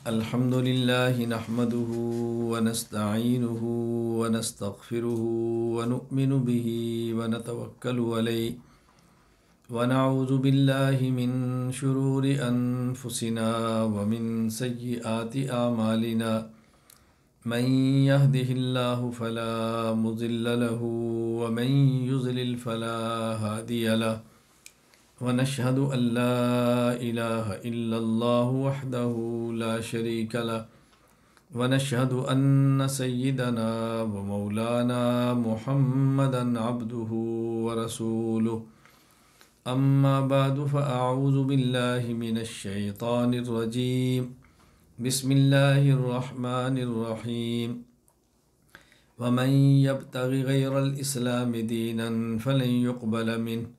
الحمد لله نحمده ونستعينه ونستغفره ونؤمن به ونتوكل عليه ونعوذ بالله من شرور أنفسنا ومن سيئات أعمالنا من يهده الله فلا مضل له ومن يضلل فلا هادي له ونشهد أن لا إله إلا الله وحده لا شريك له ونشهد أن سيدنا ومولانا محمدا عبده ورسوله أما بعد فأعوذ بالله من الشيطان الرجيم بسم الله الرحمن الرحيم ومن يبتغ غير الإسلام دينا فلن يقبل منه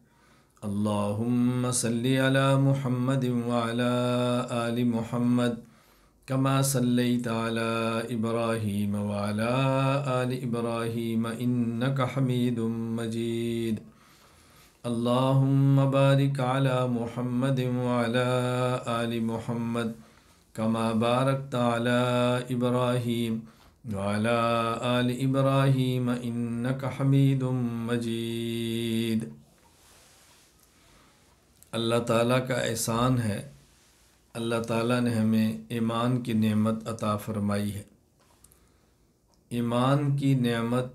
اللهم صل على محمد وعلى آل محمد كما صليت على إبراهيم وعلى آل إبراهيم إنك حميد مجيد اللهم بارك على محمد وعلى آل محمد كما باركت على إبراهيم وعلى آل إبراهيم إنك حميد مجيد۔ اللہ تعالیٰ کا احسان ہے، اللہ تعالیٰ نے ہمیں ایمان کی نعمت عطا فرمائی ہے۔ ایمان کی نعمت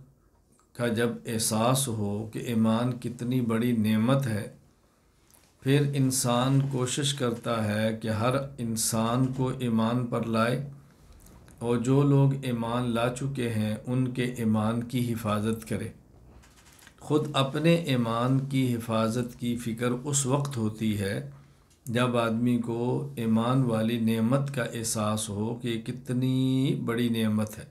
کا جب احساس ہو کہ ایمان کتنی بڑی نعمت ہے، پھر انسان کوشش کرتا ہے کہ ہر انسان کو ایمان پر لائے، اور جو لوگ ایمان لا چکے ہیں ان کے ایمان کی حفاظت کرے۔ خود اپنے ایمان کی حفاظت کی فکر اس وقت ہوتی ہے جب آدمی کو ایمان والی نعمت کا احساس ہو کہ کتنی بڑی نعمت ہے۔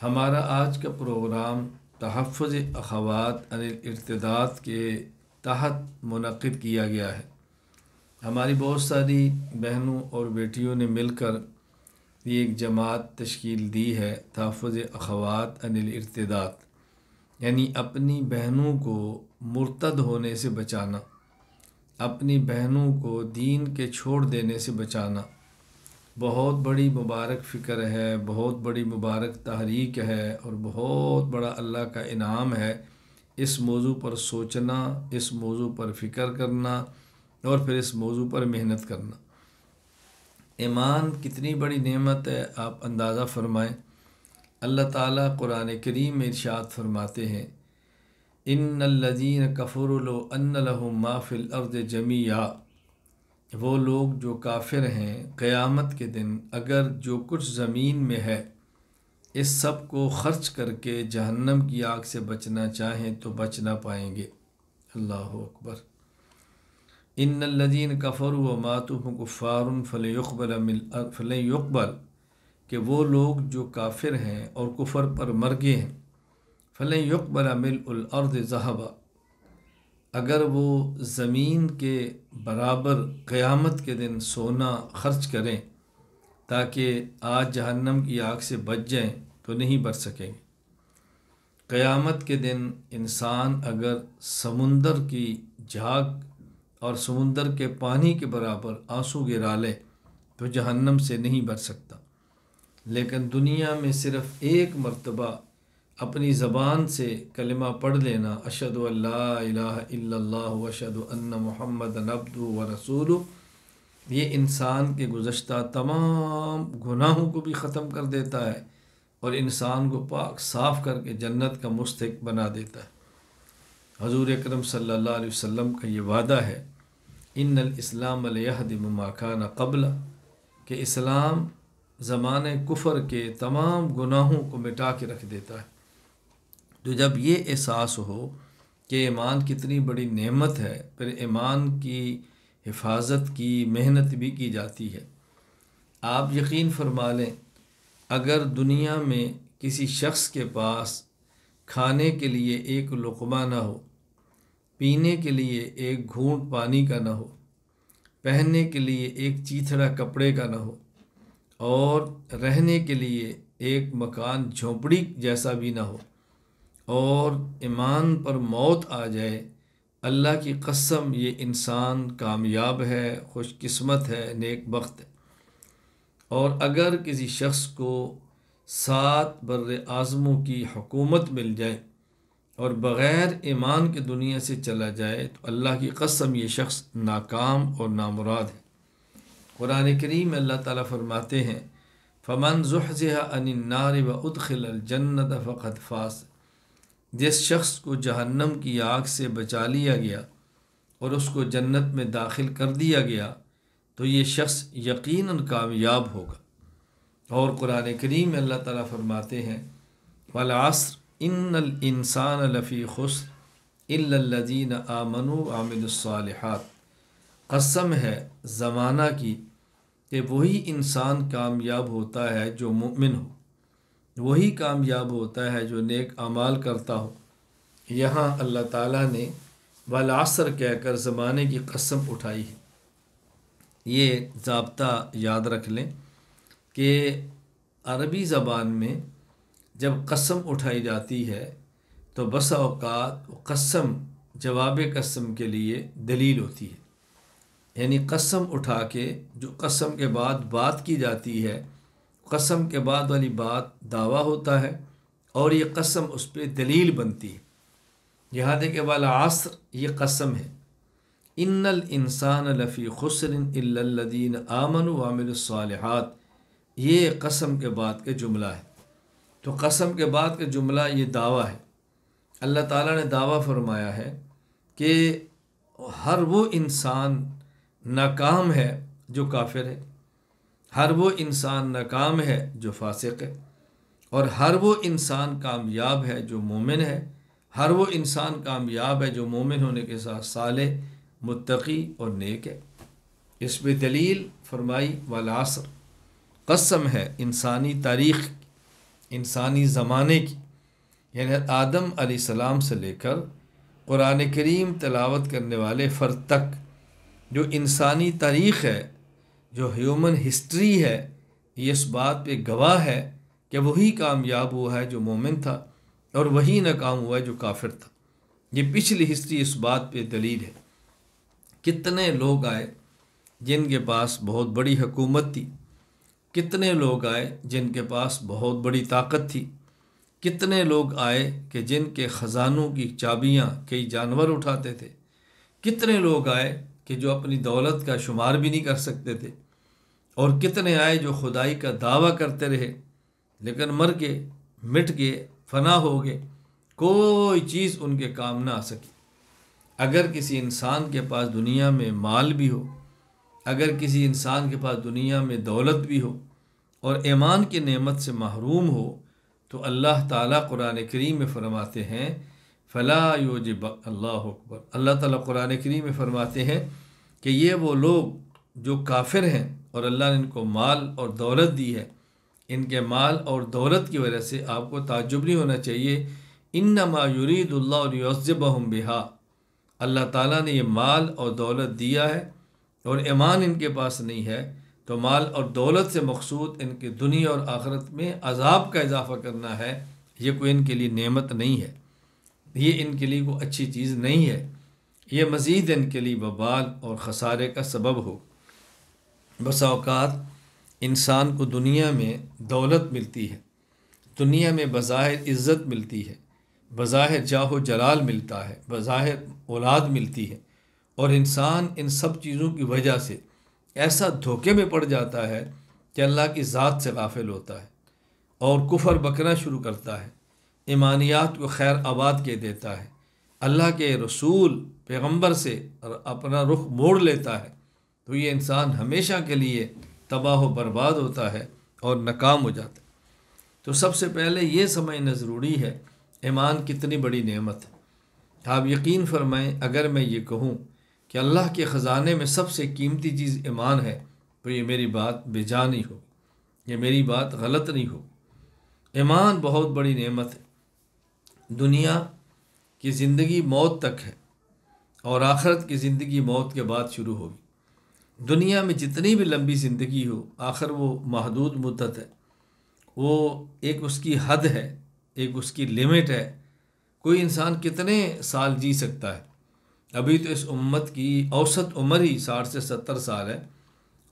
ہمارا آج کا پروگرام تحفظ اخوات عن الارتداد کے تحت منعقد کیا گیا ہے۔ ہماری بہت ساری بہنوں اور بیٹیوں نے مل کر یہ ایک جماعت تشکیل دی ہے، تحفظ اخوات عن الارتداد، یعنی اپنی بہنوں کو مرتد ہونے سے بچانا، اپنی بہنوں کو دین کے چھوڑ دینے سے بچانا۔ بہت بڑی مبارک فکر ہے، بہت بڑی مبارک تحریک ہے، اور بہت بڑا اللہ کا انعام ہے اس موضوع پر سوچنا، اس موضوع پر فکر کرنا، اور پھر اس موضوع پر محنت کرنا۔ ایمان کتنی بڑی نعمت ہے، آپ اندازہ فرمائیں۔ اللہ تعالیٰ قرآن کریم میں ارشاد فرماتے ہیں، ان الذین کفروا لو ان لهم ما فی الارض جمیعا، وہ لوگ جو کافر ہیں قیامت کے دن اگر جو کچھ زمین میں ہے اس سب کو خرچ کر کے جہنم کی آگ سے بچنا چاہیں تو بچ نہ پائیں گے۔ اللہ اکبر۔ ان الذین کفروا وماتوا وهم کفار فلن یقبل، کہ وہ لوگ جو کافر ہیں اور کفر پر مر گئے ہیں، فلن یقبل ملء الارض ذہبا، اگر وہ زمین کے برابر قیامت کے دن سونا خرچ کریں تاکہ آج جہنم کی آگ سے بچ جائیں تو نہیں بچ سکیں گے۔ قیامت کے دن انسان اگر سمندر کی جھاگ اور سمندر کے پانی کے برابر آنسو گرا لے تو جہنم سے نہیں بچ سکتا، لیکن دنیا میں صرف ایک مرتبہ اپنی زبان سے کلمہ پڑھ لینا، اشہد ان لا الہ الا اللہ واشہد ان محمدًا عبدہ ورسولہ، یہ انسان کے گزشتہ تمام گناہوں کو بھی ختم کر دیتا ہے اور انسان کو پاک صاف کر کے جنت کا مستحق بنا دیتا ہے۔ حضور اکرم صلی اللہ علیہ وسلم کا یہ وعدہ ہے، ان الاسلام لیہدم ما کان قبلہ، کہ اسلام زمانہ کفر کے تمام گناہوں کو مٹا کے رکھ دیتا ہے۔ تو جب یہ احساس ہو کہ ایمان کتنی بڑی نعمت ہے، پھر ایمان کی حفاظت کی محنت بھی کی جاتی ہے۔ آپ یقین فرما لیں، اگر دنیا میں کسی شخص کے پاس کھانے کے لیے ایک لقمہ نہ ہو، پینے کے لیے ایک گھونٹ پانی کا نہ ہو، پہننے کے لیے ایک چیتھڑا کپڑے کا نہ ہو، اور رہنے کے لیے ایک مکان جھونپڑی جیسا بھی نہ ہو، اور ایمان پر موت آ جائے، اللہ کی قسم یہ انسان کامیاب ہے، خوش قسمت ہے، نیک بخت ہے۔ اور اگر کسی شخص کو 7 بر اعظموں کی حکومت مل جائے اور بغیر ایمان کے دنیا سے چلا جائے تو اللہ کی قسم یہ شخص ناکام اور نامراد ہے۔ قرآن کریم میں اللہ تعالیٰ فرماتے ہیں فمن زحزح عن النار وادخل الجنت فقد فاز، جس شخص کو جہنم کی آگ سے بچا لیا گیا اور اس کو جنت میں داخل کر دیا گیا تو یہ شخص یقیناً کامیاب ہوگا۔ اور قرآن کریم میں اللہ تعالیٰ فرماتے ہیں والعصر ان الانسان لفی خسر الا الذین آمنوا وعملوا الصالحات، قسم ہے زمانہ کی کہ وہی انسان کامیاب ہوتا ہے جو مومن ہو، وہی کامیاب ہوتا ہے جو نیک اعمال کرتا ہو۔ یہاں اللہ تعالیٰ نے والعصر کہہ کر زمانے کی قسم اٹھائی ہے۔ یہ ضابطہ یاد رکھ لیں کہ عربی زبان میں جب قسم اٹھائی جاتی ہے تو بسا اوقات قسم جواب قسم کے لیے دلیل ہوتی ہے، یعنی قسم اٹھا کے جو قسم کے بعد بات کی جاتی ہے، قسم کے بعد والی بات دعویٰ ہوتا ہے اور یہ قسم اس پہ دلیل بنتی ہے۔ یہاں دیکھیں والعصر یہ قسم ہے، ان الانسان لفی خسر الا الذین آمنوا وعملوا الصالحات، یہ قسم کے بعد کا جملہ ہے۔ تو قسم کے بعد کا جملہ یہ دعویٰ ہے۔ اللہ تعالیٰ نے دعویٰ فرمایا ہے کہ ہر وہ انسان ناکام ہے جو کافر ہے، ہر وہ انسان ناکام ہے جو فاسق ہے، اور ہر وہ انسان کامیاب ہے جو مومن ہے، ہر وہ انسان کامیاب ہے جو مومن ہونے کے ساتھ صالح، متقی اور نیک ہے۔ اس پہ دلیل فرمائی والعصر، قسم ہے انسانی تاریخ، انسانی زمانے کی، یعنی آدم علیہ السلام سے لے کر قرآن کریم تلاوت کرنے والے فرد تک جو انسانی تاریخ ہے، جو ہیومن ہسٹری ہے، یہ اس بات پہ گواہ ہے کہ وہی کامیاب ہوا ہے جو مومن تھا اور وہی ناکام ہوا ہے جو کافر تھا۔ یہ پچھلی ہسٹری اس بات پہ دلیل ہے۔ کتنے لوگ آئے جن کے پاس بہت بڑی حکومت تھی، کتنے لوگ آئے جن کے پاس بہت بڑی طاقت تھی، کتنے لوگ آئے کہ جن کے خزانوں کی چابیاں کئی جانور اٹھاتے تھے، کتنے لوگ آئے کہ جو اپنی دولت کا شمار بھی نہیں کر سکتے تھے، اور کتنے آئے جو خدائی کا دعویٰ کرتے رہے لیکن مر گئے، مٹ گئے، فنا ہو گئے، کوئی چیز ان کے کام نہ آ سکی۔ اگر کسی انسان کے پاس دنیا میں مال بھی ہو، اگر کسی انسان کے پاس دنیا میں دولت بھی ہو اور ایمان کی نعمت سے محروم ہو تو اللہ تعالیٰ قرآن کریم میں فرماتے ہیں فلا یعجب اللہ اکبر، اللہ تعالیٰ قرآن کریم میں فرماتے ہیں کہ یہ وہ لوگ جو کافر ہیں اور اللہ نے ان کو مال اور دولت دی ہے، ان کے مال اور دولت کی وجہ سے آپ کو تعجب نہیں ہونا چاہیے۔ انما یرید اللہ لیعذبہم بہا، اللہ تعالیٰ نے یہ مال اور دولت دیا ہے اور ایمان ان کے پاس نہیں ہے تو مال اور دولت سے مقصود ان کے دنیا اور آخرت میں عذاب کا اضافہ کرنا ہے، یہ کوئی ان کے لیے نعمت نہیں ہے، یہ ان کے لیے کوئی اچھی چیز نہیں ہے، یہ مزید ان کے لیے وبال اور خسارے کا سبب ہو۔ بسا اوقات انسان کو دنیا میں دولت ملتی ہے، دنیا میں بظاہر عزت ملتی ہے، بظاہر جاہ و جلال ملتا ہے، بظاہر اولاد ملتی ہے، اور انسان ان سب چیزوں کی وجہ سے ایسا دھوکے میں پڑ جاتا ہے کہ اللہ کی ذات سے غافل ہوتا ہے اور کفر بکنا شروع کرتا ہے، ایمانیات کو خیر آباد کے دیتا ہے، اللہ کے رسول پیغمبر سے اپنا رخ موڑ لیتا ہے، تو یہ انسان ہمیشہ کے لیے تباہ و برباد ہوتا ہے اور ناکام ہو جاتا ہے۔ تو سب سے پہلے یہ سمجھنا ضروری ہے ایمان کتنی بڑی نعمت ہے۔ آپ یقین فرمائیں اگر میں یہ کہوں کہ اللہ کے خزانے میں سب سے قیمتی چیز ایمان ہے تو یہ میری بات بے جا نہیں ہوگی، یہ میری بات غلط نہیں ہوگی۔ ایمان بہت بڑی نعمت ہے۔ دنیا کی زندگی موت تک ہے اور آخرت کی زندگی موت کے بعد شروع ہوگی۔ دنیا میں جتنی بھی لمبی زندگی ہو آخر وہ محدود مدت ہے، وہ ایک اس کی حد ہے، ایک اس کی لیمٹ ہے۔ کوئی انسان کتنے سال جی سکتا ہے؟ ابھی تو اس امت کی اوسط عمر ہی 60 سے 70 سال ہے،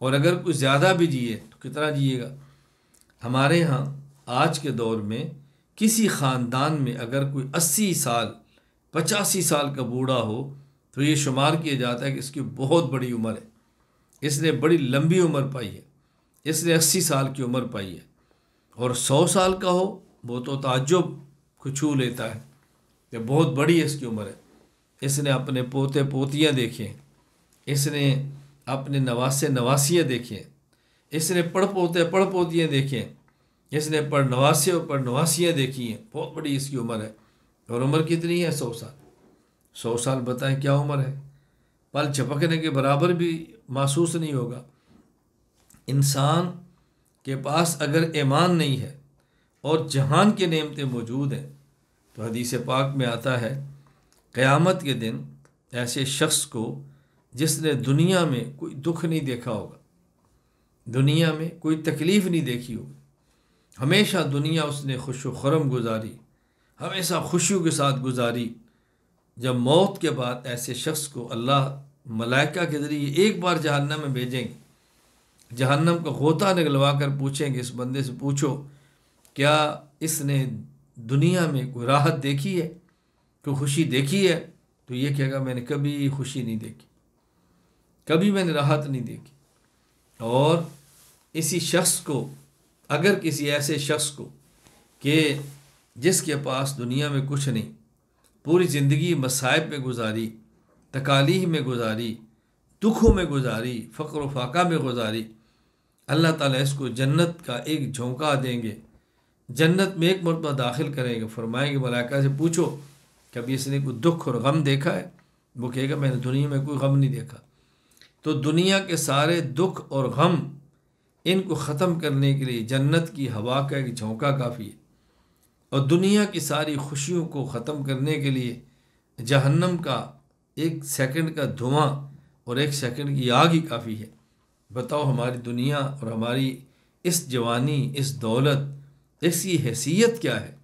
اور اگر کوئی زیادہ بھی جیے تو کتنا جیے گا؟ ہمارے ہاں آج کے دور میں کسی خاندان میں اگر کوئی 80 سال 85 سال کا بوڑھا ہو تو یہ شمار کیا جاتا ہے کہ اس کی بہت بڑی عمر ہے، اس نے بڑی لمبی عمر پائی ہے، اس نے 80 سال کی عمر پائی ہے۔ اور 100 سال کا ہو وہ تو تعجب کو چھو لیتا ہے کہ بہت بڑی اس کی عمر ہے، اس نے اپنے پوتے پوتیاں دیکھے، اس نے اپنے نواسے نواسیاں دیکھے، اس نے پڑ پوتے پڑ پوتیاں دیکھیں، اس نے پڑ نواسے اور پڑ نواسیاں دیکھی ہیں، بہت بڑی اس کی عمر ہے۔ اور عمر کتنی ہے؟ 100 سال۔ 100 سال بتائیں کیا عمر ہے؟ پل جھپکنے کے برابر بھی محسوس نہیں ہوگا۔ انسان کے پاس اگر ایمان نہیں ہے اور جہان کی نعمتیں موجود ہیں تو حدیث پاک میں آتا ہے قیامت کے دن ایسے شخص کو جس نے دنیا میں کوئی دکھ نہیں دیکھا ہوگا، دنیا میں کوئی تکلیف نہیں دیکھی ہوگی، ہمیشہ دنیا اس نے خوش و خرم گزاری، ہمیشہ خوشیوں کے ساتھ گزاری، جب موت کے بعد ایسے شخص کو اللہ ملائکہ کے ذریعے ایک بار جہنم میں بھیجیں گے، جہنم کا غوطہ نگلوا کر پوچھیں گے اس بندے سے پوچھو کیا اس نے دنیا میں کوئی راحت دیکھی ہے، کوئی خوشی دیکھی ہے؟ تو یہ کہے گا میں نے کبھی خوشی نہیں دیکھی، کبھی میں نے راحت نہیں دیکھی۔ اور اسی شخص کو اگر کسی ایسے شخص کو کہ جس کے پاس دنیا میں کچھ نہیں، پوری زندگی مصائب میں گزاری، تکالیف میں گزاری، دکھوں میں گزاری، فقر و فاقہ میں گزاری، اللہ تعالیٰ اس کو جنت کا ایک جھونکا دیں گے، جنت میں ایک مرتبہ داخل کریں گے، فرمائیں گے ملائکہ سے پوچھو کبھی اس نے کوئی دکھ اور غم دیکھا ہے؟ وہ کہے گا میں نے دنیا میں کوئی غم نہیں دیکھا۔ تو دنیا کے سارے دکھ اور غم ان کو ختم کرنے کے لیے جنت کی ہوا کا ایک جھونکا کافی ہے، اور دنیا کی ساری خوشیوں کو ختم کرنے کے لیے جہنم کا 1 سیکنڈ کا دھواں اور 1 سیکنڈ کی آگ ہی کافی ہے۔ بتاؤ ہماری دنیا اور ہماری اس جوانی، اس دولت، اس کی حیثیت کیا ہے،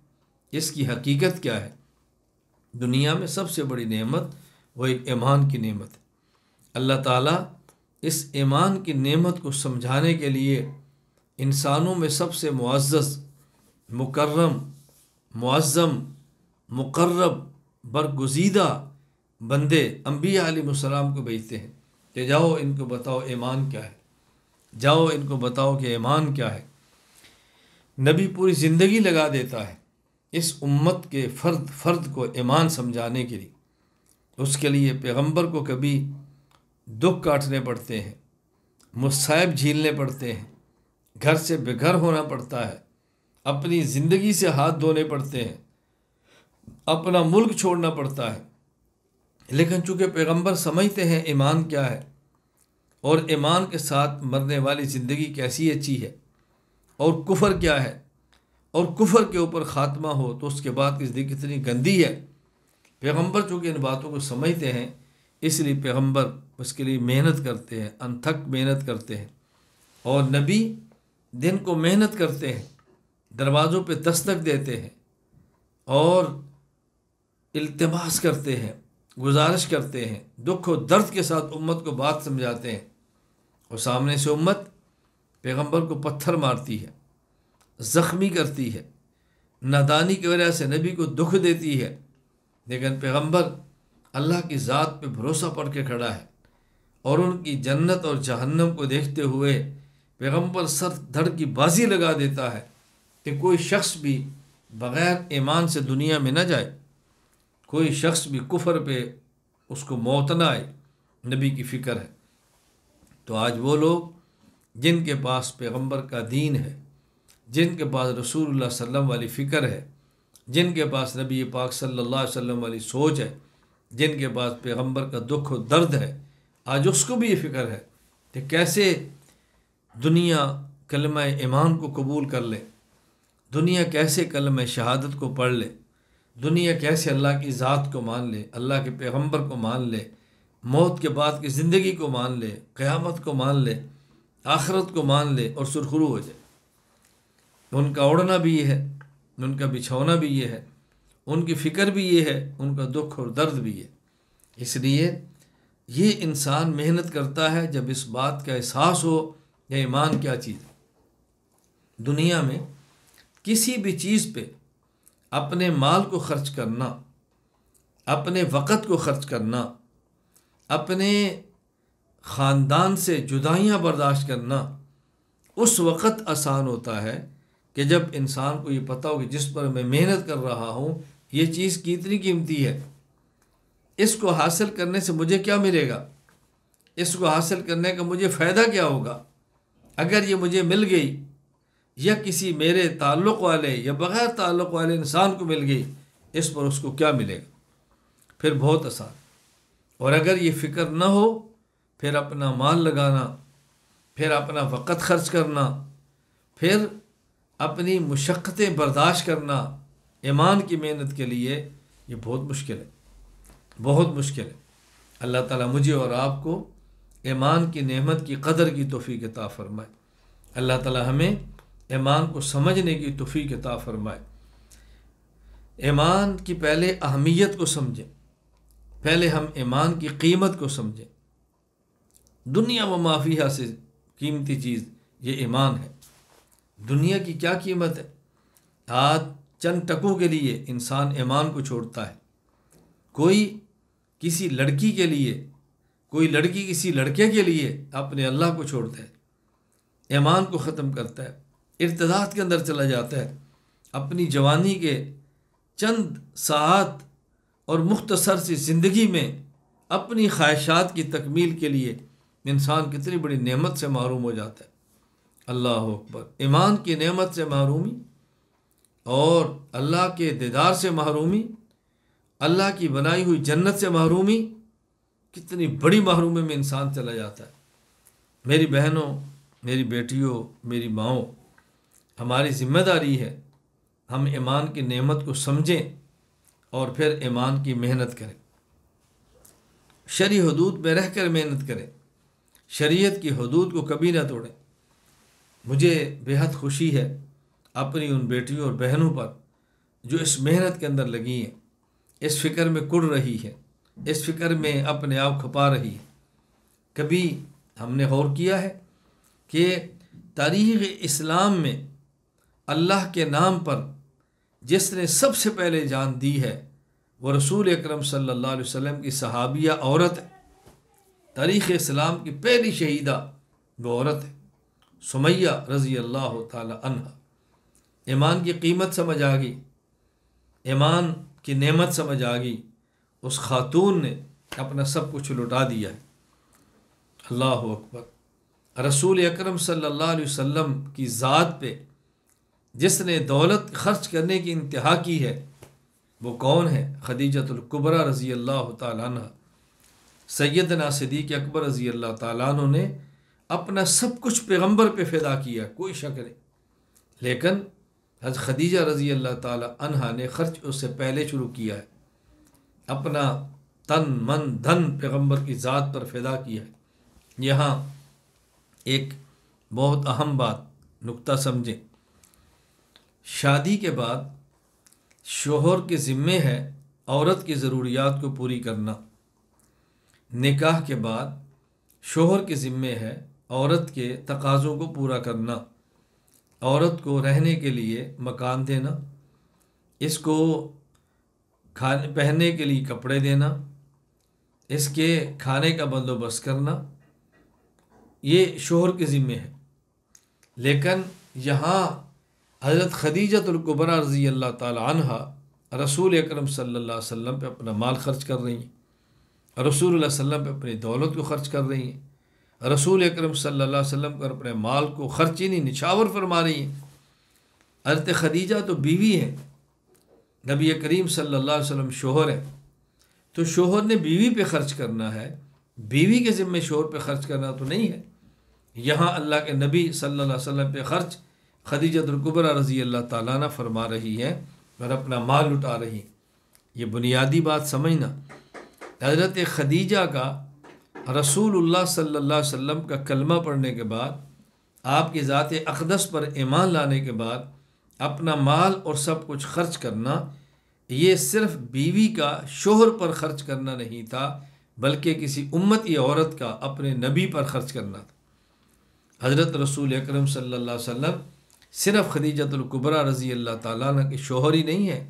اس کی حقیقت کیا ہے؟ دنیا میں سب سے بڑی نعمت وہ ایک ایمان کی نعمت ہے۔ اللہ تعالیٰ اس ایمان کی نعمت کو سمجھانے کے لیے انسانوں میں سب سے معزز، مکرم، معظم، مقرب، برگزیدہ بندے انبیاء علیہ السلام کو بھیجتے ہیں کہ جاؤ ان کو بتاؤ ایمان کیا ہے، جاؤ ان کو بتاؤ کہ ایمان کیا ہے۔ نبی پوری زندگی لگا دیتا ہے اس امت کے فرد فرد کو ایمان سمجھانے کے لیے۔ اس کے لیے پیغمبر کو کبھی دکھ کاٹنے پڑتے ہیں، مصائب جھیلنے پڑتے ہیں، گھر سے بے گھر ہونا پڑتا ہے، اپنی زندگی سے ہاتھ دھونے پڑتے ہیں، اپنا ملک چھوڑنا پڑتا ہے۔ لیکن چونکہ پیغمبر سمجھتے ہیں ایمان کیا ہے اور ایمان کے ساتھ مرنے والی زندگی کیسی اچھی ہے اور کفر کیا ہے، اور کفر کے اوپر خاتمہ ہو تو اس کے بعد کی زندگی کتنی گندی ہے، پیغمبر چونکہ ان باتوں کو سمجھتے ہیں اس لیے پیغمبر اس کے لیے محنت کرتے ہیں، انتھک محنت کرتے ہیں۔ اور نبی دن کو محنت کرتے ہیں، دروازوں پہ دستک دیتے ہیں اور التماس کرتے ہیں، گزارش کرتے ہیں، دکھ و درد کے ساتھ امت کو بات سمجھاتے ہیں، اور سامنے سے امت پیغمبر کو پتھر مارتی ہے، زخمی کرتی ہے، نادانی کی وجہ سے نبی کو دکھ دیتی ہے، لیکن پیغمبر اللہ کی ذات پہ بھروسہ پڑ کے کھڑا ہے، اور ان کی جنت اور جہنم کو دیکھتے ہوئے پیغمبر سر دھڑ کی بازی لگا دیتا ہے کہ کوئی شخص بھی بغیر ایمان سے دنیا میں نہ جائے، کوئی شخص بھی کفر پہ اس کو موت نہ آئے، نبی کی فکر ہے۔ تو آج وہ لوگ جن کے پاس پیغمبر کا دین ہے، جن کے پاس رسول اللہ صلی اللہ علیہ وسلم والی فکر ہے، جن کے پاس نبی پاک صلی اللہ علیہ وسلم والی سوچ ہے، جن کے پاس پیغمبر کا دکھ و درد ہے، آج اس کو بھی یہ فکر ہے کہ کیسے دنیا کلمہ ایمان کو قبول کر لے، دنیا کیسے کلمہ شہادت کو پڑھ لے، دنیا کیسے اللہ کی ذات کو مان لے، اللہ کے پیغمبر کو مان لے، موت کے بعد کی زندگی کو مان لے، قیامت کو مان لے، آخرت کو مان لے اور سرخرو ہو جائے۔ ان کا اڑنا بھی یہ ہے، ان کا بچھونا بھی یہ ہے، ان کی فکر بھی یہ ہے، ان کا دکھ اور درد بھی ہے۔ اس لیے یہ انسان محنت کرتا ہے جب اس بات کا احساس ہو کہ ایمان کیا چیز ہے۔ دنیا میں کسی بھی چیز پہ اپنے مال کو خرچ کرنا، اپنے وقت کو خرچ کرنا، اپنے خاندان سے جدائیاں برداشت کرنا اس وقت آسان ہوتا ہے کہ جب انسان کو یہ پتہ ہو کہ جس پر میں محنت کر رہا ہوں یہ چیز کتنی قیمتی ہے، اس کو حاصل کرنے سے مجھے کیا ملے گا، اس کو حاصل کرنے کا مجھے فائدہ کیا ہوگا، اگر یہ مجھے مل گئی یا کسی میرے تعلق والے یا بغیر تعلق والے انسان کو مل گئی، اس پر اس کو کیا ملے گا، پھر بہت آسان۔ اور اگر یہ فکر نہ ہو پھر اپنا مال لگانا، پھر اپنا وقت خرچ کرنا، پھر اپنی مشقتیں برداشت کرنا ایمان کی محنت کے لیے، یہ بہت مشکل ہے، بہت مشکل ہے۔ اللہ تعالیٰ مجھے اور آپ کو ایمان کی نعمت کی قدر کی توفیق عطا فرمائے۔ اللہ تعالیٰ ہمیں ایمان کو سمجھنے کی توفیق عطا فرمائے۔ ایمان کی پہلے اہمیت کو سمجھیں، پہلے ہم ایمان کی قیمت کو سمجھیں۔ دنیا و ما فیہا سے قیمتی چیز یہ ایمان ہے۔ دنیا کی کیا قیمت ہے؟ آج چند ٹکوں کے لیے انسان ایمان کو چھوڑتا ہے۔ کوئی کسی لڑکی کے لیے، کوئی لڑکی کسی لڑکے کے لیے اپنے اللہ کو چھوڑتا ہے، ایمان کو ختم کرتا ہے، ارتداد کے اندر چلا جاتا ہے۔ اپنی جوانی کے چند ساعات اور مختصر سی زندگی میں اپنی خواہشات کی تکمیل کے لیے انسان کتنی بڑی نعمت سے محروم ہو جاتا ہے۔ اللہ اکبر! ایمان کی نعمت سے محرومی اور اللہ کے دیدار سے محرومی، اللہ کی بنائی ہوئی جنت سے محرومی، کتنی بڑی محرومی میں انسان چلا جاتا ہے۔ میری بہنوں، میری بیٹیوں، میری ماؤں، ہماری ذمہ داری ہے ہم ایمان کی نعمت کو سمجھیں اور پھر ایمان کی محنت کریں، شرعی حدود میں رہ کر محنت کریں، شریعت کی حدود کو کبھی نہ توڑیں۔ مجھے بہت خوشی ہے اپنی ان بیٹیوں اور بہنوں پر جو اس محنت کے اندر لگی ہیں، اس فکر میں کڑ رہی ہے، اس فکر میں اپنے آپ کھپا رہی ہے۔ کبھی ہم نے غور کیا ہے کہ تاریخ اسلام میں اللہ کے نام پر جس نے سب سے پہلے جان دی ہے وہ رسول اکرم صلی اللہ علیہ وسلم کی صحابیہ عورت ہے۔ تاریخ اسلام کی پہلی شہیدہ وہ عورت ہے، سمیہ رضی اللہ تعالی عنہ۔ ایمان کی قیمت سمجھ آ گئی، ایمان کی نعمت سمجھ آ گئی، اس خاتون نے اپنا سب کچھ لٹا دیا ہے۔ اللہ اکبر! رسول اکرم صلی اللہ علیہ وسلم کی ذات پہ جس نے دولت خرچ کرنے کی انتہا کی ہے وہ کون ہے؟ خدیجۃ الکبریٰ رضی اللہ تعالیٰ عنہ۔ سیدنا صدیق اکبر رضی اللہ تعالیٰ عنہ نے اپنا سب کچھ پیغمبر پہ فدا کیا، کوئی شک نہیں، لیکن حضرت خدیجہ رضی اللہ تعالیٰ عنہ نے خرچ اس سے پہلے شروع کیا ہے، اپنا تن من دھن پیغمبر کی ذات پر فدا کیا ہے۔ یہاں ایک بہت اہم بات نقطہ سمجھیں، شادی کے بعد شوہر کے ذمے ہے عورت کی ضروریات کو پوری کرنا، نکاح کے بعد شوہر کے ذمے ہے عورت کے تقاضوں کو پورا کرنا، عورت کو رہنے کے لیے مکان دینا، اس کو کھانے پہننے کے لیے کپڑے دینا، اس کے کھانے کا بندوبست کرنا، یہ شوہر کے ذمے ہے۔ لیکن یہاں حضرت خدیجۃ الکبریٰ رضی اللہ تعالی عنہ رسول اکرم صلی اللہ علیہ وسلم پہ اپنا مال خرچ کر رہی ہیں، رسول اللہ صلی اللہ علیہ وسلم پہ اپنی دولت کو خرچ کر رہی ہیں، رسول اکرم صلی اللہ علیہ وسلم پر اپنے مال کو خرچ ہی نہیں نچھاور فرما رہی ہیں۔ حضرت خدیجہ تو بیوی ہیں، نبی کریم صلی اللہ علیہ وسلم شوہر ہے، تو شوہر نے بیوی پہ خرچ کرنا ہے، بیوی کے ذمے شوہر پہ خرچ کرنا تو نہیں ہے۔ یہاں اللہ کے نبی صلی اللہ علیہ وسلم پہ خرچ خدیجۃ الکبریٰ رضی اللہ تعالیٰ عنہ فرما رہی ہے اور اپنا مال لٹا رہی ہیں۔ یہ بنیادی بات سمجھنا، حضرت خدیجہ کا رسول اللہ صلی اللہ علیہ وسلم کا کلمہ پڑھنے کے بعد، آپ کی ذات اقدس پر ایمان لانے کے بعد اپنا مال اور سب کچھ خرچ کرنا، یہ صرف بیوی کا شوہر پر خرچ کرنا نہیں تھا بلکہ کسی امتی عورت کا اپنے نبی پر خرچ کرنا تھا۔ حضرت رسول اکرم صلی اللہ علیہ وسلم صرف خدیجۃ الکبریٰ رضی اللہ تعالیٰ عنہ کے شوہر ہی نہیں ہیں،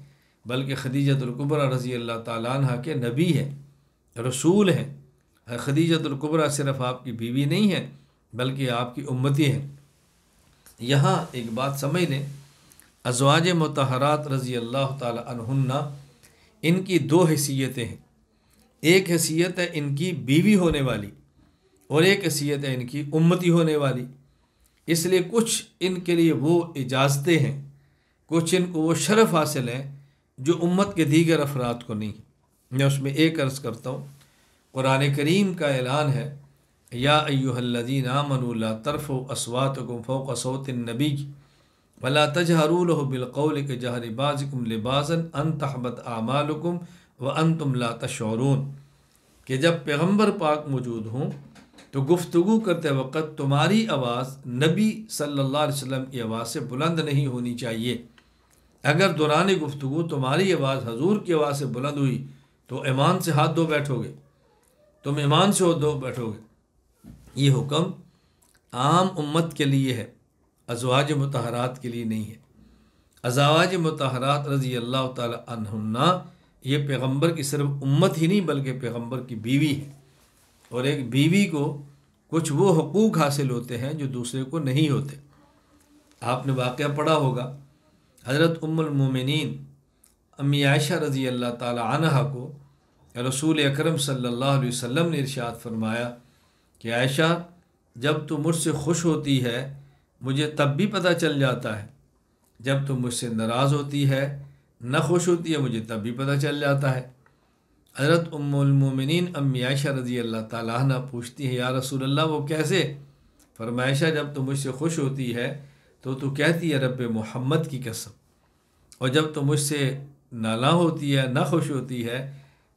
بلکہ خدیجۃ الکبریٰ رضی اللہ تعالیٰ عنہ کے نبی ہیں، رسول ہیں۔ خدیجۃ الکبریٰ صرف آپ کی بیوی نہیں ہے بلکہ آپ کی امتی ہیں۔ یہاں ایک بات سمجھ لیں، ازواج مطہرات رضی اللہ تعالی عنہن ان کی دو حیثیتیں ہیں، ایک حیثیت ہے ان کی بیوی ہونے والی اور ایک حیثیت ہے ان کی امتی ہونے والی۔ اس لیے کچھ ان کے لیے وہ اجازتیں ہیں، کچھ ان کو وہ شرف حاصل ہیں جو امت کے دیگر افراد کو نہیں۔ میں اس میں ایک عرض کرتا ہوں، قرآن کریم کا اعلان ہے، یا ایھا الذین آمنوا لا ترفعوا اصواتکم فوق صوت النبی ولا تجہروا له بالقول کجہر بعضکم لبعض ان تحبط اعمالکم وانتم لا تشعرون، کہ جب پیغمبر پاک موجود ہوں تو گفتگو کرتے وقت تمہاری آواز نبی صلی اللہ علیہ وسلم کی آواز سے بلند نہیں ہونی چاہیے۔ اگر دوران گفتگو تمہاری آواز حضور کی آواز سے بلند ہوئی تو ایمان سے ہاتھ دھو بیٹھو گے، تم ایمان سے دھو بیٹھو گے۔ یہ حکم عام امت کے لیے ہے، ازواج مطہرات کے لیے نہیں ہے۔ ازواج مطہرات رضی اللہ تعالی عنہن یہ پیغمبر کی صرف امت ہی نہیں بلکہ پیغمبر کی بیوی ہے، اور ایک بیوی کو کچھ وہ حقوق حاصل ہوتے ہیں جو دوسرے کو نہیں ہوتے۔ آپ نے واقعہ پڑھا ہوگا، حضرت ام المومنین امی عائشہ رضی اللہ تعالی عنہا کو رسول اکرم صلی اللہ علیہ وسلم نے ارشاد فرمایا کہ عائشہ، جب تو مجھ سے خوش ہوتی ہے مجھے تب بھی پتہ چل جاتا ہے، جب تو مجھ سے ناراض ہوتی ہے نہ خوش ہوتی ہے مجھے تب بھی پتہ چل جاتا ہے۔ حضرت ام المومنین امی عائشہ رضی اللہ تعالیٰ عنہ پوچھتی ہے، یا رسول اللہ وہ کیسے؟ فرمایا عائشہ، جب تو مجھ سے خوش ہوتی ہے تو کہتی ہے رب محمد کی قسم، اور جب تو مجھ سے نالاں ہوتی ہے نہ خوش ہوتی ہے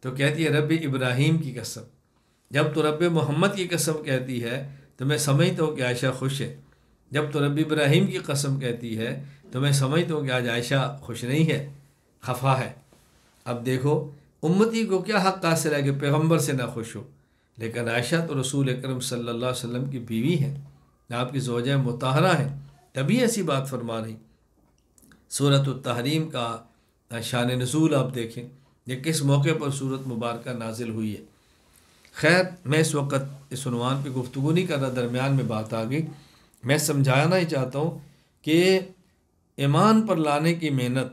تو کہتی ہے رب ابراہیم کی قسم۔ جب تو رب محمد کی قسم کہتی ہے تو میں سمجھتا ہوں کہ عائشہ خوش ہے، جب تو رب ابراہیم کی قسم کہتی ہے تو میں سمجھتا ہوں کہ آج عائشہ خوش نہیں ہے، خفا ہے۔ اب دیکھو امتی کو کیا حق حاصل ہے کہ پیغمبر سے نہ خوش ہو، لیکن عائشہ تو رسول اکرم صلی اللہ علیہ وسلم کی بیوی ہیں، آپ کی زوجہ مطہرہ ہیں، تبھی ایسی بات فرما رہی۔ سورۃ التحریم کا شان نزول آپ دیکھیں، یہ کس موقع پر سورت مبارکہ نازل ہوئی ہے۔ خیر، میں اس وقت اس عنوان پہ گفتگو نہیں کر رہا، درمیان میں بات آ گئی۔ میں سمجھانا ہی چاہتا ہوں کہ ایمان پر لانے کی محنت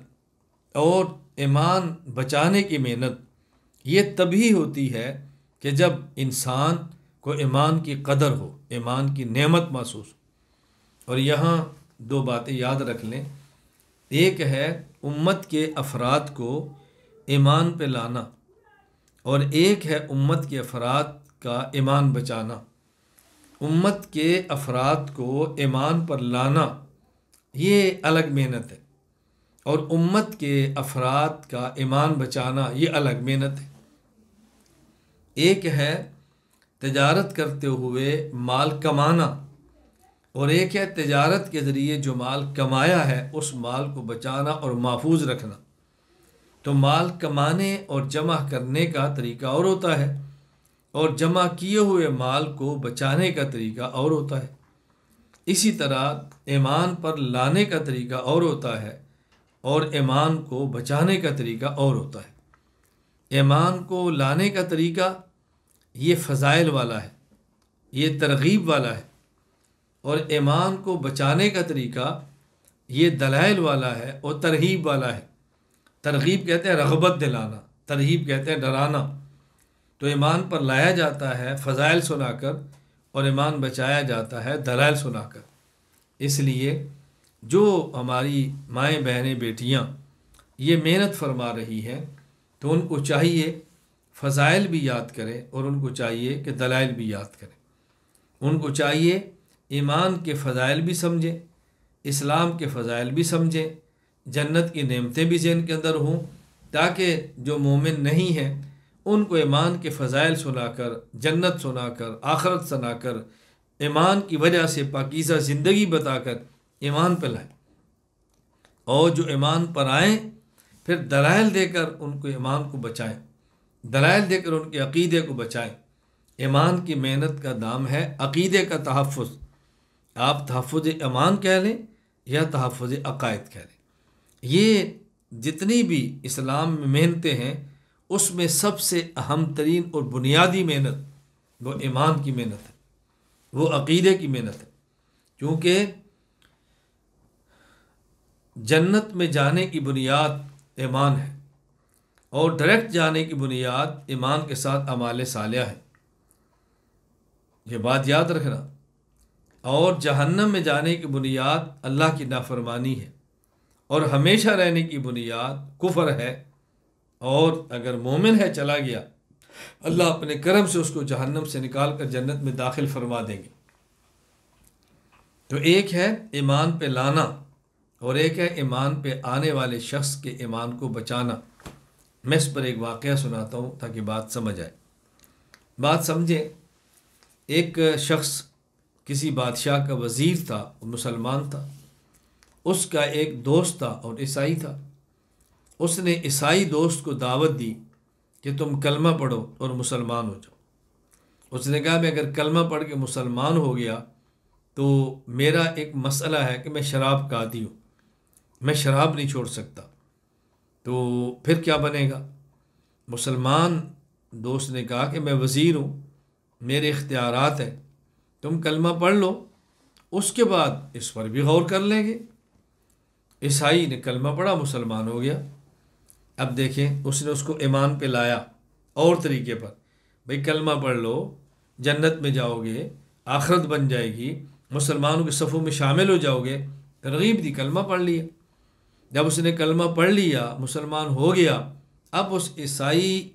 اور ایمان بچانے کی محنت یہ تبھی ہوتی ہے کہ جب انسان کو ایمان کی قدر ہو، ایمان کی نعمت محسوس ہو۔ اور یہاں دو باتیں یاد رکھ لیں، ایک ہے امت کے افراد کو ایمان پہ لانا، اور ایک ہے امت کے افراد کا ایمان بچانا۔ امت کے افراد کو ایمان پر لانا یہ الگ محنت ہے، اور امت کے افراد کا ایمان بچانا یہ الگ محنت ہے۔ ایک ہے تجارت کرتے ہوئے مال کمانا، اور ایک ہے تجارت کے ذریعے جو مال کمایا ہے اس مال کو بچانا اور محفوظ رکھنا۔ تو مال کمانے اور جمع کرنے کا طریقہ اور ہوتا ہے، اور جمع کیے ہوئے مال کو بچانے کا طریقہ اور ہوتا ہے۔ اسی طرح ایمان پر لانے کا طریقہ اور ہوتا ہے، اور ایمان کو بچانے کا طریقہ اور ہوتا ہے۔ ایمان کو لانے کا طریقہ یہ فضائل والا ہے، یہ ترغیب والا ہے، اور ایمان کو بچانے کا طریقہ یہ دلائل والا ہے اور ترغیب والا ہے۔ ترغیب کہتے ہیں رغبت دلانا، ترغیب کہتے ہیں ڈرانا۔ تو ایمان پر لایا جاتا ہے فضائل سنا کر، اور ایمان بچایا جاتا ہے دلائل سنا کر۔ اس لیے جو ہماری مائیں بہنیں بیٹیاں یہ محنت فرما رہی ہیں تو ان کو چاہیے فضائل بھی یاد کریں، اور ان کو چاہیے کہ دلائل بھی یاد کریں۔ ان کو چاہیے ایمان کے فضائل بھی سمجھیں، اسلام کے فضائل بھی سمجھیں، جنت کی نعمتیں بھی ذہن کے اندر ہوں، تاکہ جو مومن نہیں ہیں ان کو ایمان کے فضائل سنا کر، جنت سنا کر، آخرت سنا کر، ایمان کی وجہ سے پاکیزہ زندگی بتا کر ایمان پہ لائیں، اور جو ایمان پر آئیں پھر دلائل دے کر ان کو ایمان کو بچائیں۔ دلائل دے کر ان کے عقیدے کو بچائیں۔ ایمان کی محنت کا دام ہے عقیدے کا تحفظ۔ آپ تحفظ ایمان کہہ لیں یا تحفظ عقائد کہہ لیں، یہ جتنی بھی اسلام میں محنتیں ہیں اس میں سب سے اہم ترین اور بنیادی محنت وہ ایمان کی محنت ہے، وہ عقیدے کی محنت ہے، کیونکہ جنت میں جانے کی بنیاد ایمان ہے اور ڈائریکٹ جانے کی بنیاد ایمان کے ساتھ اعمال صالحہ ہے، یہ بات یاد رکھنا۔ اور جہنم میں جانے کی بنیاد اللہ کی نافرمانی ہے اور ہمیشہ رہنے کی بنیاد کفر ہے، اور اگر مومن ہے چلا گیا اللہ اپنے کرم سے اس کو جہنم سے نکال کر جنت میں داخل فرما دیں گے۔ تو ایک ہے ایمان پہ لانا اور ایک ہے ایمان پہ آنے والے شخص کے ایمان کو بچانا۔ میں اس پر ایک واقعہ سناتا ہوں تاکہ بات سمجھ آئے۔ بات سمجھیں، ایک شخص کسی بادشاہ کا وزیر تھا، وہ مسلمان تھا، اس کا ایک دوست تھا اور عیسائی تھا۔ اس نے عیسائی دوست کو دعوت دی کہ تم کلمہ پڑھو اور مسلمان ہو جاؤ۔ اس نے کہا میں اگر کلمہ پڑھ کے مسلمان ہو گیا تو میرا ایک مسئلہ ہے کہ میں شراب کا عادی ہوں، میں شراب نہیں چھوڑ سکتا، تو پھر کیا بنے گا؟ مسلمان دوست نے کہا کہ میں وزیر ہوں، میرے اختیارات ہیں، تم کلمہ پڑھ لو، اس کے بعد اس پر بھی غور کر لیں گے۔ عیسائی نے کلمہ پڑھا، مسلمان ہو گیا۔ اب دیکھیں اس نے اس کو ایمان پہ لایا اور طریقے پر، بھئی کلمہ پڑھ لو، جنت میں جاؤ گے، آخرت بن جائے گی، مسلمانوں کے صفوں میں شامل ہو جاؤ گے، ترغیب دی، کلمہ پڑھ لیا۔ جب اس نے کلمہ پڑھ لیا، مسلمان ہو گیا، اب اس عیسائی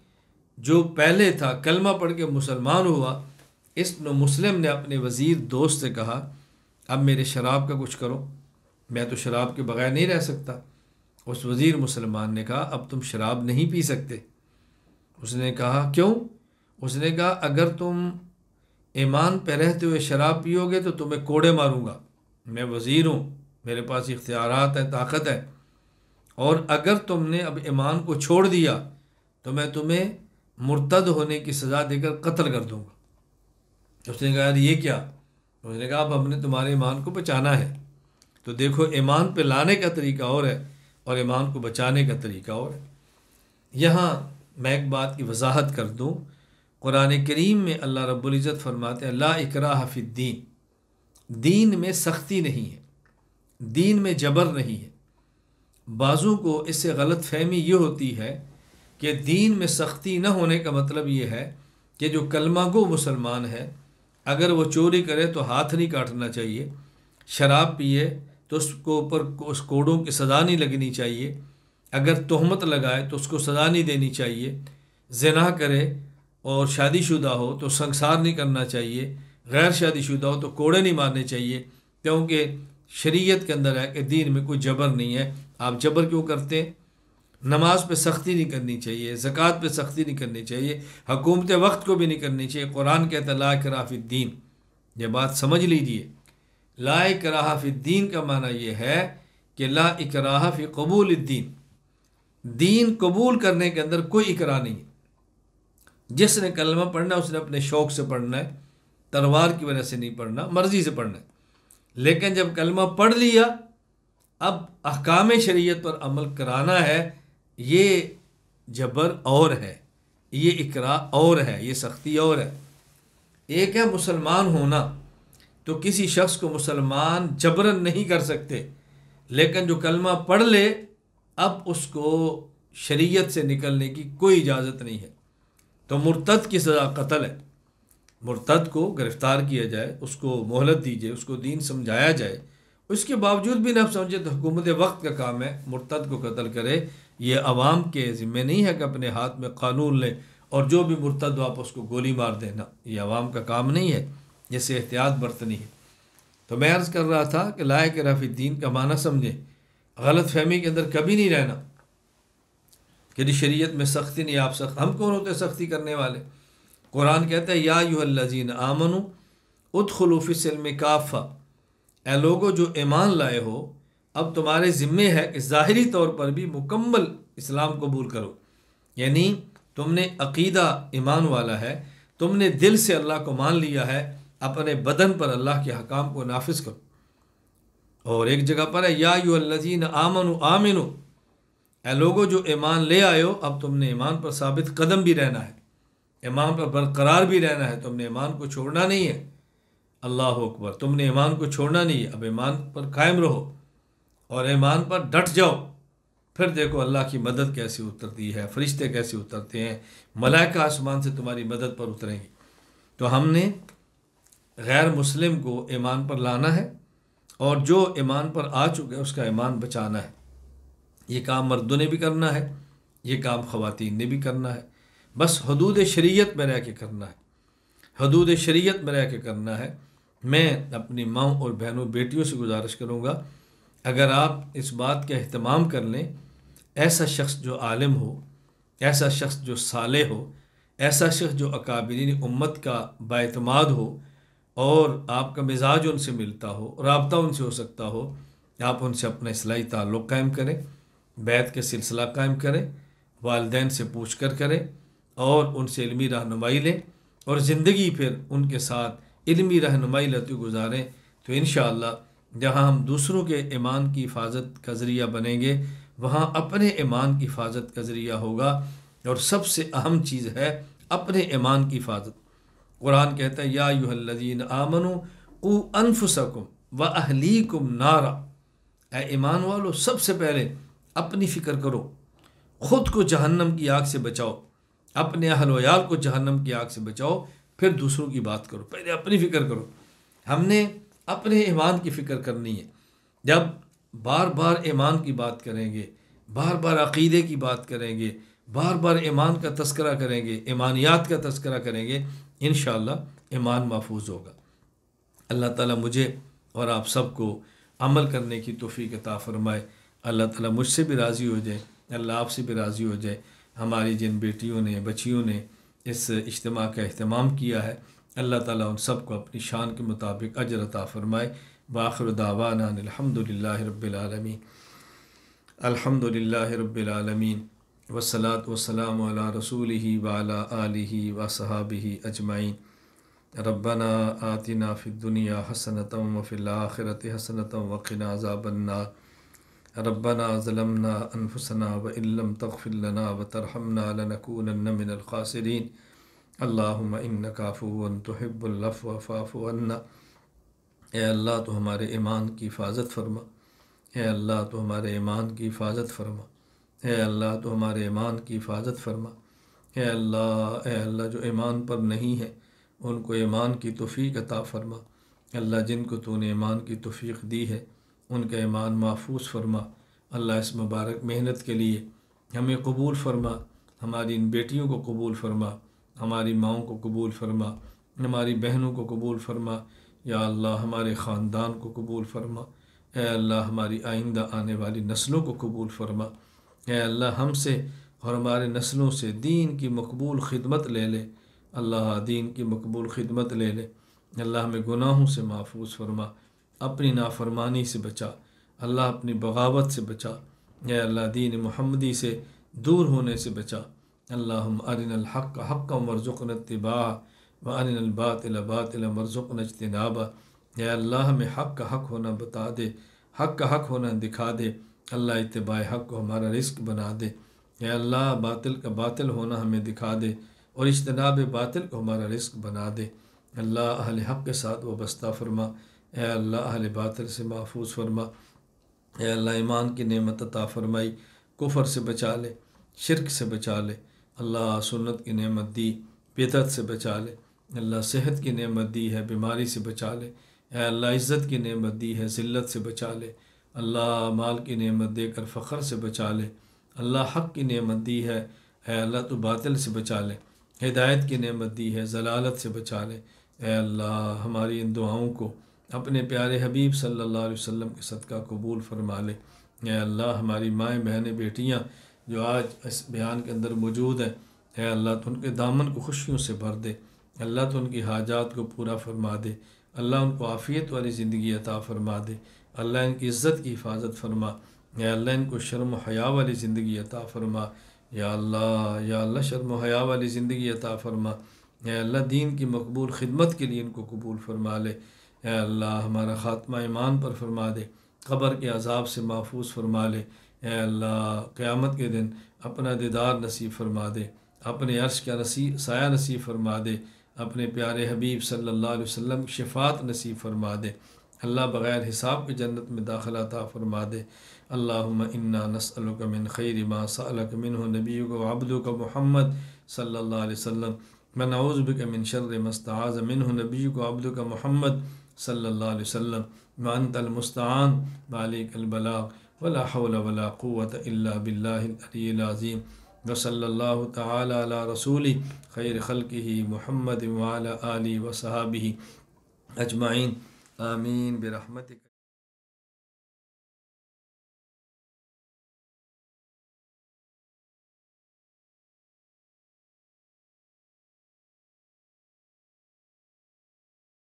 جو پہلے تھا کلمہ پڑھ کے مسلمان ہوا، اس مسلم نے اپنے وزیر دوست سے کہا اب میرے شراب کا کچھ کرو، میں تو شراب کے بغیر نہیں رہ سکتا۔ اس وزیر مسلمان نے کہا اب تم شراب نہیں پی سکتے۔ اس نے کہا کیوں؟ اس نے کہا اگر تم ایمان پہ رہتے ہوئے شراب پیو گے تو تمہیں کوڑے ماروں گا، میں وزیر ہوں، میرے پاس اختیارات ہیں، طاقت ہے، اور اگر تم نے اب ایمان کو چھوڑ دیا تو میں تمہیں مرتد ہونے کی سزا دے کر قتل کر دوں گا۔ اس نے کہا یہ کیا؟ اس نے کہا اب ہم نے تمہارے ایمان کو بچانا ہے۔ تو دیکھو ایمان پہ لانے کا طریقہ اور ہے اور ایمان کو بچانے کا طریقہ اور ہے۔ یہاں میں ایک بات کی وضاحت کر دوں، قرآن کریم میں اللہ رب العزت فرماتے ہیں لا اکراہ فی الدین، دین میں سختی نہیں ہے، دین میں جبر نہیں ہے۔ بعضوں کو اس سے غلط فہمی یہ ہوتی ہے کہ دین میں سختی نہ ہونے کا مطلب یہ ہے کہ جو کلمہ گو مسلمان ہے اگر وہ چوری کرے تو ہاتھ نہیں کاٹنا چاہیے، شراب پیے تو اس کو اوپر اس کوڑوں کی سزا نہیں لگنی چاہیے، اگر تہمت لگائے تو اس کو سزا نہیں دینی چاہیے، زنا کرے اور شادی شدہ ہو تو سنسار نہیں کرنا چاہیے، غیر شادی شدہ ہو تو کوڑے نہیں مارنے چاہیے، کیونکہ شریعت کے اندر ہے کہ دین میں کوئی جبر نہیں ہے۔ آپ جبر کیوں کرتے ہیں؟ نماز پہ سختی نہیں کرنی چاہیے، زکوٰۃ پہ سختی نہیں کرنی چاہیے، حکومت وقت کو بھی نہیں کرنی چاہیے۔ قرآن کہتا ہے لا اکراہ فی الدین، یہ بات سمجھ لیجئے۔ لا اکراہ فی الدین کا معنی یہ ہے کہ لا اکراہ فی قبول الدین، دین قبول کرنے کے اندر کوئی اکراہ نہیں ہے۔ جس نے کلمہ پڑھنا ہے اس نے اپنے شوق سے پڑھنا ہے، تلوار کی وجہ سے نہیں پڑھنا، مرضی سے پڑھنا ہے۔ لیکن جب کلمہ پڑھ لیا اب احکام شریعت پر عمل کرانا ہے، یہ جبر اور ہے، یہ اکراہ اور ہے، یہ سختی اور ہے۔ ایک ہے مسلمان ہونا، تو کسی شخص کو مسلمان جبرن نہیں کر سکتے، لیکن جو کلمہ پڑھ لے اب اس کو شریعت سے نکلنے کی کوئی اجازت نہیں ہے۔ تو مرتد کی سزا قتل ہے، مرتد کو گرفتار کیا جائے، اس کو مہلت دی جائے، اس کو دین سمجھایا جائے، اس کے باوجود بھی نہ سمجھے تو حکومت وقت کا کام ہے مرتد کو قتل کرے۔ یہ عوام کے ذمہ نہیں ہے کہ اپنے ہاتھ میں قانون لیں اور جو بھی مرتد ہو آپ اس کو گولی مار دینا، یہ عوام کا کام نہیں ہے، جیسے احتیاط برتنی ہے۔ تو میں عرض کر رہا تھا کہ لا اکراہ فی الدین کا معنی سمجھیں، غلط فہمی کے اندر کبھی نہیں رہنا کہ شریعت میں سختی نہیں، آپ سخت، ہم کون ہوتے سختی کرنے والے؟ قرآن کہتا ہے یا ایھا الذین آمنوا ادخلوا فی السلم کافہ، اے لوگو جو ایمان لائے ہو اب تمہارے ذمے ہے کہ ظاہری طور پر بھی مکمل اسلام قبول کرو، یعنی تم نے عقیدہ ایمان والا ہے، تم نے دل سے اللہ کو مان لیا ہے، اپنے بدن پر اللہ کے حکام کو نافذ کرو۔ اور ایک جگہ پر ہے یا ایھا الذین آمنوا آمنو، اے لوگو جو ایمان لے آئے ہو، اب تم نے ایمان پر ثابت قدم بھی رہنا ہے، ایمان پر برقرار بھی رہنا ہے، تم نے ایمان کو چھوڑنا نہیں ہے۔ اللہ اکبر، تم نے ایمان کو چھوڑنا نہیں ہے، اب ایمان پر قائم رہو اور ایمان پر ڈٹ جاؤ۔ پھر دیکھو اللہ کی مدد کیسے اترتی ہے، فرشتے کیسے اترتے ہیں، ملائکہ آسمان سے تمہاری مدد پر اتریں گے۔ تو ہم نے غیر مسلم کو ایمان پر لانا ہے، اور جو ایمان پر آ چکے اس کا ایمان بچانا ہے۔ یہ کام مردوں نے بھی کرنا ہے، یہ کام خواتین نے بھی کرنا ہے، بس حدود شریعت میں رہ کے کرنا ہے، حدود شریعت میں رہ کے کرنا ہے۔ میں اپنی ماں اور بہنوں بیٹیوں سے گزارش کروں گا، اگر آپ اس بات کا اہتمام کر لیں، ایسا شخص جو عالم ہو، ایسا شخص جو صالح ہو، ایسا شخص جو اکابرین امت کا باعتماد ہو، اور آپ کا مزاج ان سے ملتا ہو، رابطہ ان سے ہو سکتا ہو، آپ ان سے اپنا اصلاحی تعلق قائم کریں، بیعت کے سلسلہ قائم کریں، والدین سے پوچھ کر کریں، اور ان سے علمی رہنمائی لیں، اور زندگی پھر ان کے ساتھ علمی رہنمائی لیتے گزاریں، تو انشاءاللہ جہاں ہم دوسروں کے ایمان کی حفاظت کا ذریعہ بنیں گے، وہاں اپنے ایمان کی حفاظت کا ذریعہ ہوگا۔ اور سب سے اہم چیز ہے اپنے ایمان کی حفاظت۔ قرآن کہتا ہے یا ایھا الذین آمنوا قوا انفسکم واہلیکم نارا، اے ایمان والو سب سے پہلے اپنی فکر کرو، خود کو جہنم کی آگ سے بچاؤ، اپنے اہل و عیال کو جہنم کی آگ سے بچاؤ، پھر دوسروں کی بات کرو، پہلے اپنی فکر کرو۔ ہم نے اپنے ایمان کی فکر کرنی ہے۔ جب بار بار ایمان کی بات کریں گے، بار بار عقیدے کی بات کریں گے، بار بار ایمان کا تذکرہ کریں گے، ایمانیات کا تذکرہ کریں گے، انشاءاللہ ایمان محفوظ ہوگا۔ اللہ تعالیٰ مجھے اور آپ سب کو عمل کرنے کی توفیق عطا فرمائے۔ اللہ تعالیٰ مجھ سے بھی راضی ہو جائے، اللہ آپ سے بھی راضی ہو جائے۔ ہماری جن بیٹیوں نے، بچیوں نے اس اجتماع کا اہتمام کیا ہے، اللہ تعالیٰ ان سب کو اپنی شان کے مطابق اجر عطا فرمائے۔ وآخر دعوانا ان الحمد للہ رب العالمین، الحمد للہ رب العالمین، والصلاة والسلام علی رسولہ وعلی آلہ وصحابہ اجمعین۔ ربنا آتنا فی الدنیا حسنۃ وفی الآخرۃ حسنۃ وقنا عذاب النار۔ ربنا ظلمنا انفسنا وان لم تغفر لنا وترحمنا لنکونن من الخاسرین۔ اللہم انک عفو تحب العفو فاعف عنا۔ اے اللہ تو ہمارے ایمان کی حفاظت فرما، اے اللہ تو ہمارے ایمان کی حفاظت فرما، اے اللہ تو ہمارے ایمان کی حفاظت فرما۔ اے اللہ جو ایمان پر نہیں ہے ان کو ایمان کی توفیق عطا فرما۔ اللہ جن کو تو نے ایمان کی توفیق دی ہے ان کا ایمان محفوظ فرما۔ اللہ اس مبارک محنت کے لیے ہمیں قبول فرما، ہماری ان بیٹیوں کو قبول فرما، ہماری ماؤں کو قبول فرما، ہماری بہنوں کو قبول فرما۔ یا اللہ ہمارے خاندان کو قبول فرما، اے اللہ ہماری آئندہ آنے والی نسلوں کو قبول فرما۔ اے اللہ ہم سے اور ہمارے نسلوں سے دین کی مقبول خدمت لے لے، اللہ دین کی مقبول خدمت لے لے۔ اللہ ہمیں گناہوں سے محفوظ فرما، اپنی نافرمانی سے بچا، اللہ اپنی بغاوت سے بچا، اے اللہ دین محمدی سے دور ہونے سے بچا۔ اللہم ارنا الحق حقا وارزقنا اتباعہ وارنا الباطل باطلا وارزقنا اجتنابہ۔ اے اللہ ہمیں حق کا حق ہونا بتا دے، حق کا حق ہونا دکھا دے، اللہ اتباع حق کو ہمارا رزق بنا دے۔ اے اللہ باطل کا باطل ہونا ہمیں دکھا دے اور اجتناب باطل کو ہمارا رزق بنا دے۔ اللہ اہل حق کے ساتھ وابستہ فرما، اے اللہ اہل باطل سے محفوظ فرما۔ اے اللہ ایمان کی نعمت عطا فرمائی، کفر سے بچا لے، شرک سے بچا لے۔ اللہ سنت کی نعمت دی، بدعت سے بچا لے۔ اللہ صحت کی نعمت دی ہے، بیماری سے بچا لے۔ اے اللہ عزت کی نعمت دی ہے، ذلت سے بچا لے۔ اللہ مال کی نعمت دے کر فخر سے بچا لے۔ اللہ حق کی نعمت دی ہے، اے اللہ تو باطل سے بچا لے۔ ہدایت کی نعمت دی ہے، ضلالت سے بچا لے۔ اے اللہ ہماری ان دعاؤں کو اپنے پیارے حبیب صلی اللہ علیہ وسلم کے صدقہ قبول فرما لے۔ اے اللہ ہماری مائیں بہنیں بیٹیاں جو آج اس بیان کے اندر موجود ہیں، اے اللہ تو ان کے دامن کو خوشیوں سے بھر دے، اللہ تو ان کی حاجات کو پورا فرما دے، اللہ ان کو عافیت والی زندگی عطا فرما دے، اللہ ان کی عزت کی حفاظت فرما، اے اللہ ان کو شرم و حیا والی زندگی عطا فرما، یا اللہ شرم و حیا والی زندگی عطا فرما، اے اللہ دین کی مقبول خدمت کے لیے ان کو قبول فرما لے، اے اللہ ہمارا خاتمہ ایمان پر فرما دے، قبر کے عذاب سے محفوظ فرما لے، اے اللہ قیامت کے دن اپنا دیدار نصیب فرما دے، اپنے عرش کا سایہ نصیب فرما دے، اپنے پیارے حبیب صلی اللہ علیہ وسلم کی شفاعت نصیب فرما دے، اللہ بغیر حساب کی جنت میں داخلہ عطا فرما دے۔ اللہم انا نسألک من خیر ما سألک منہ نبیک و عبدک محمد صلی اللہ علیہ وسلم، ونعوذ بک من شر ما استعاذ منہ نبیک و عبدک محمد صلی اللہ علیہ وسلم، وانت المستعان وعلیک البلاغ ولا حول ولا قوة الا باللہ العلی العظیم، وصلی اللہ تعالی علی رسول خیر خلقہ محمد وعلی آلہ وصحابہ اجمعین، آمین برحمتک۔